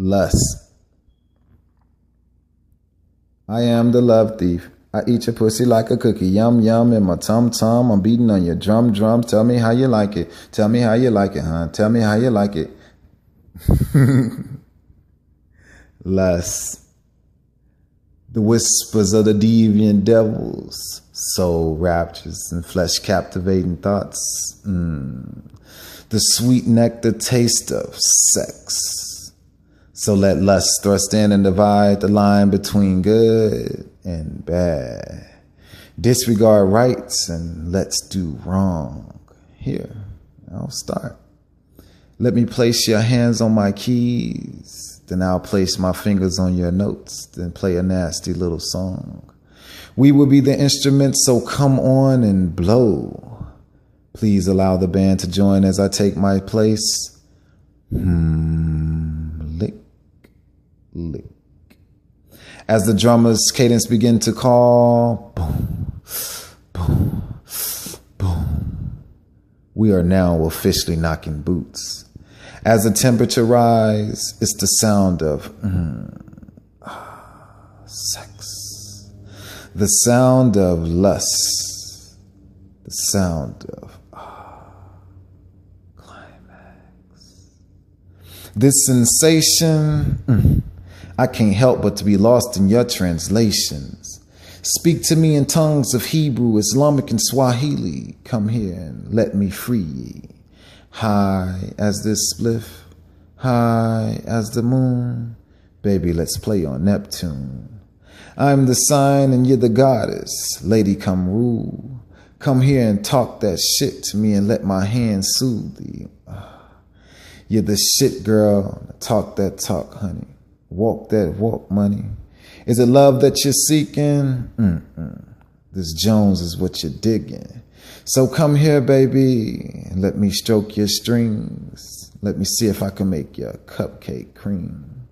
Lust. I am the love thief. I eat your pussy like a cookie. Yum, yum, in my tum-tum. I'm beating on your drum. Tell me how you like it. Tell me how you like it, huh? Tell me how you like it. Lust. The whispers of the deviant devils. Soul raptures and flesh captivating thoughts. The sweet nectar taste of sex. So let lust thrust in and divide the line between good and bad. Disregard rights and let's do wrong. Here, I'll start. Let me place your hands on my keys. Then I'll place my fingers on your notes. Then play a nasty little song. We will be the instruments, so come on and blow. Please allow the band to join as I take my place. Lick, lick. As the drummer's cadence begin to call, boom, boom, boom. We are now officially knocking boots. As the temperature rises, it's the sound of sex. The sound of lust. The sound of climax. This sensation, I can't help but to be lost in your translations. Speak to me in tongues of Hebrew, Islamic, and Swahili. Come here and let me free ye. High as this spliff, high as the moon. Baby, let's play on Neptune. I'm the sign and you're the goddess. Lady, come rule. Come here and talk that shit to me and let my hand soothe thee. You're the shit, girl. Talk that talk, honey. Walk that walk, money. Is it love that you're seeking? This Jones is what you're digging. So come here, baby, and let me stroke your strings. Let me see if I can make your cupcake cream.